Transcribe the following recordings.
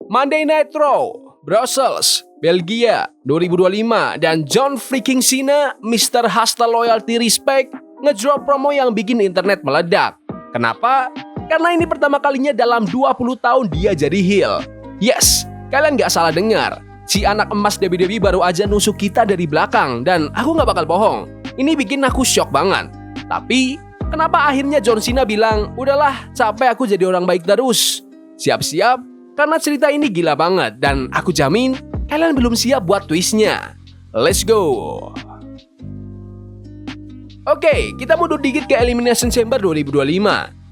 Monday Night Raw, Brussels, Belgia, 2025, dan John freaking Cena, Mr. Hustle Loyalty Respect, ngedrop promo yang bikin internet meledak. Kenapa? Karena ini pertama kalinya dalam 20 tahun dia jadi heel. Yes, kalian gak salah dengar. Si anak emas WWE baru aja nusuk kita dari belakang, dan aku gak bakal bohong. Ini bikin aku shock banget. Tapi, kenapa akhirnya John Cena bilang, udahlah, capek aku jadi orang baik terus. Siap-siap, karena cerita ini gila banget, dan aku jamin, kalian belum siap buat twistnya. Let's go! Oke, kita mundur dikit ke Elimination Chamber 2025.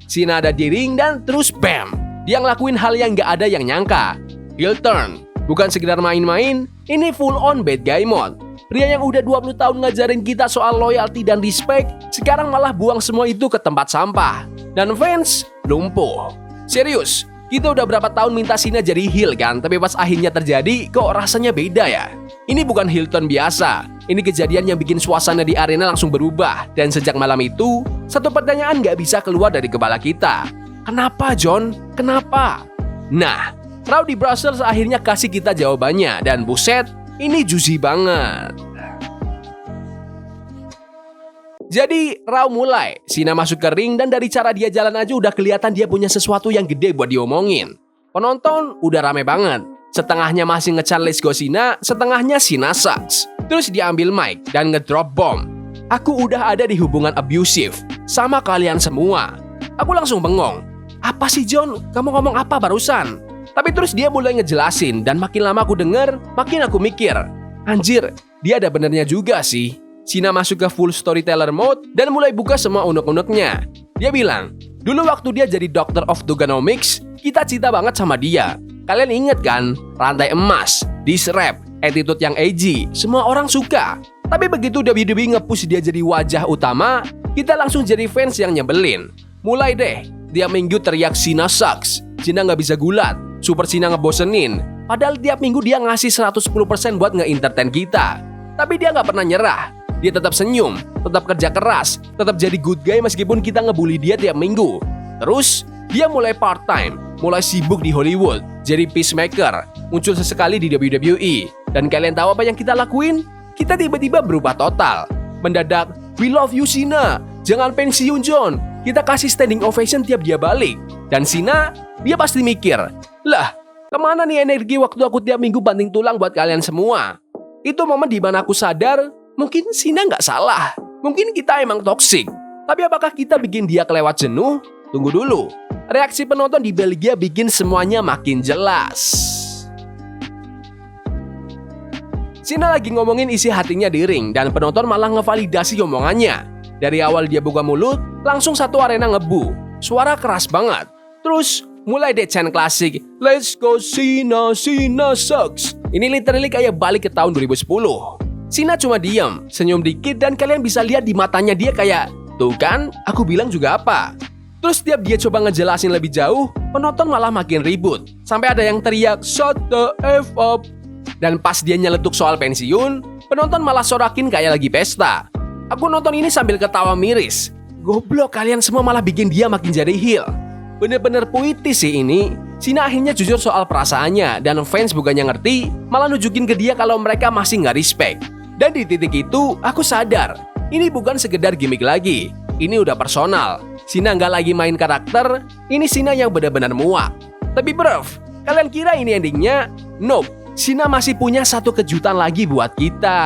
Cena ada di ring dan terus bam! Dia ngelakuin hal yang gak ada yang nyangka. Heel turn. Bukan sekedar main-main, ini full on bad guy mode. Pria yang udah 20 tahun ngajarin kita soal loyalty dan respect, sekarang malah buang semua itu ke tempat sampah. Dan fans lumpuh. Serius, kita udah berapa tahun minta Cena jadi heel kan, tapi pas akhirnya terjadi, kok rasanya beda ya? Ini bukan heel turn biasa. Ini kejadian yang bikin suasana di arena langsung berubah. Dan sejak malam itu, satu pertanyaan gak bisa keluar dari kepala kita. Kenapa John? Kenapa? Nah, Raw di Brussels akhirnya kasih kita jawabannya. Dan buset, ini juicy banget. Jadi Raw mulai, Cena masuk ke ring dan dari cara dia jalan aja udah kelihatan dia punya sesuatu yang gede buat diomongin. Penonton udah rame banget. Setengahnya masih nge-chant Let's Go Cena, setengahnya Cena sucks. Terus dia ambil mic dan ngedrop bomb. Aku udah ada di hubungan abusive sama kalian semua. Aku langsung bengong. Apa sih John? Kamu ngomong apa barusan? Tapi terus dia mulai ngejelasin dan makin lama aku denger, makin aku mikir. Anjir, dia ada benernya juga sih. Cena masuk ke full storyteller mode dan mulai buka semua unek-uneknya. Dia bilang, dulu waktu dia jadi Doctor of Thuganomics, kita cinta banget sama dia. Kalian inget kan? Rantai emas, diss rap, attitude yang edgy, semua orang suka. Tapi begitu WWE nge-push dia jadi wajah utama, kita langsung jadi fans yang nyebelin. Mulai deh, tiap minggu teriak Cena sucks, Cena nggak bisa gulat, Super Cena ngebosenin. Padahal tiap minggu dia ngasih 110% buat nge-entertain kita. Tapi dia nggak pernah nyerah. Dia tetap senyum, tetap kerja keras, tetap jadi good guy meskipun kita ngebully dia tiap minggu. Terus, dia mulai part-time, mulai sibuk di Hollywood, jadi peacemaker, muncul sesekali di WWE. Dan kalian tahu apa yang kita lakuin? Kita tiba-tiba berubah total. Mendadak, we love you Cena, jangan pensiun John. Kita kasih standing ovation tiap dia balik. Dan Cena, dia pasti mikir, lah, kemana nih energi waktu aku tiap minggu banting tulang buat kalian semua? Itu momen di mana aku sadar, mungkin Cena nggak salah. Mungkin kita emang toksik. Tapi apakah kita bikin dia kelewat jenuh? Tunggu dulu. Reaksi penonton di Belgia bikin semuanya makin jelas. Cena lagi ngomongin isi hatinya di ring dan penonton malah ngevalidasi omongannya. Dari awal dia buka mulut, langsung satu arena ngebu. Suara keras banget. Terus mulai deh chant klasik, Let's Go Cena, Cena sucks. Ini literally kayak balik ke tahun 2010. Cena cuma diam, senyum dikit dan kalian bisa lihat di matanya dia kayak, tuh kan, aku bilang juga apa. Terus tiap dia coba ngejelasin lebih jauh, penonton malah makin ribut. Sampai ada yang teriak, shut the F up. Dan pas dia nyeletuk soal pensiun, penonton malah sorakin kayak lagi pesta. Aku nonton ini sambil ketawa miris. Goblok, kalian semua malah bikin dia makin jadi heel. Bener-bener puitis sih ini. Cena akhirnya jujur soal perasaannya dan fans bukannya ngerti, malah nunjukin ke dia kalau mereka masih nggak respect. Dan di titik itu, aku sadar, ini bukan sekedar gimmick lagi. Ini udah personal. Cena nggak lagi main karakter, ini Cena yang benar-benar muak. Tapi bruv, kalian kira ini endingnya? Nope, Cena masih punya satu kejutan lagi buat kita.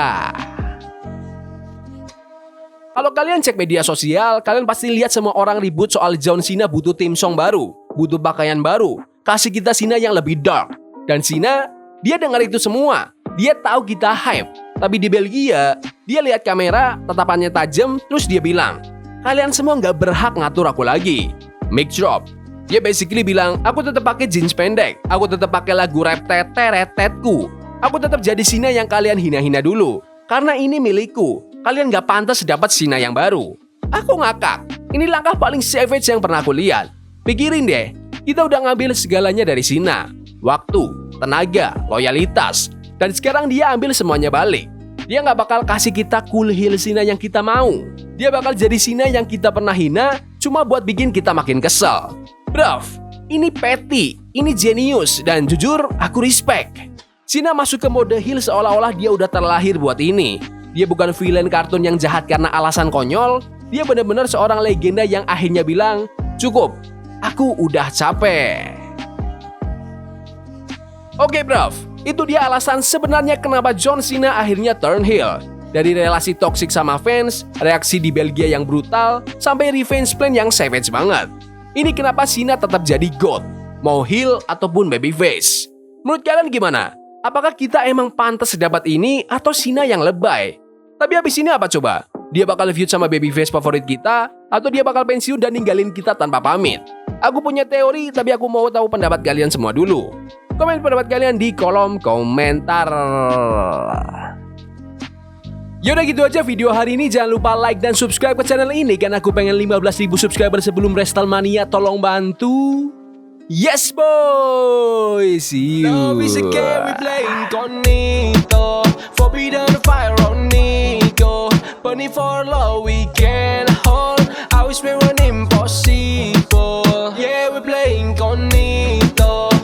Kalau kalian cek media sosial, kalian pasti lihat semua orang ribut soal John Cena butuh theme song baru, butuh pakaian baru, kasih kita Cena yang lebih dark. Dan Cena, dia dengar itu semua. Dia tahu kita hype. Tapi di Belgia, dia lihat kamera, tatapannya tajam, terus dia bilang, kalian semua nggak berhak ngatur aku lagi. Mic drop. Dia basically bilang, aku tetap pakai jeans pendek, aku tetap pakai lagu rap tetetku. Aku tetap jadi Cena yang kalian hina-hina dulu. Karena ini milikku. Kalian gak pantas dapat Cena yang baru. Aku ngakak. Ini langkah paling savage yang pernah aku lihat. Pikirin deh, kita udah ngambil segalanya dari Cena. Waktu, tenaga, loyalitas. Dan sekarang dia ambil semuanya balik. Dia gak bakal kasih kita cool heel Cena yang kita mau. Dia bakal jadi Cena yang kita pernah hina, cuma buat bikin kita makin kesel. Bruv, Ini petty, ini jenius, dan jujur aku respect. Cena masuk ke mode heel seolah-olah dia udah terlahir buat ini. Dia bukan villain kartun yang jahat karena alasan konyol. Dia benar-benar seorang legenda yang akhirnya bilang, cukup, aku udah capek. Oke bruv, itu dia alasan sebenarnya kenapa John Cena akhirnya turn heel. Dari relasi toksik sama fans, reaksi di Belgia yang brutal, sampai revenge plan yang savage banget. Ini kenapa Cena tetap jadi GOAT, mau heel ataupun babyface. Menurut kalian gimana? Apakah kita emang pantas sedapat ini atau Cena yang lebay? Tapi habis ini apa coba? Dia bakal feud sama babyface favorit kita atau dia bakal pensiun dan ninggalin kita tanpa pamit? Aku punya teori tapi aku mau tahu pendapat kalian semua dulu. Komen pendapat kalian di kolom komentar. Yaudah gitu aja video hari ini. Jangan lupa like dan subscribe ke channel ini karena aku pengen 15.000 subscriber sebelum WrestleMania. Tolong bantu. Yes boy, see you. Love is a game we play incognito. Forbidden fire on Nico. Burning for love we can hold. I wish we were impossible.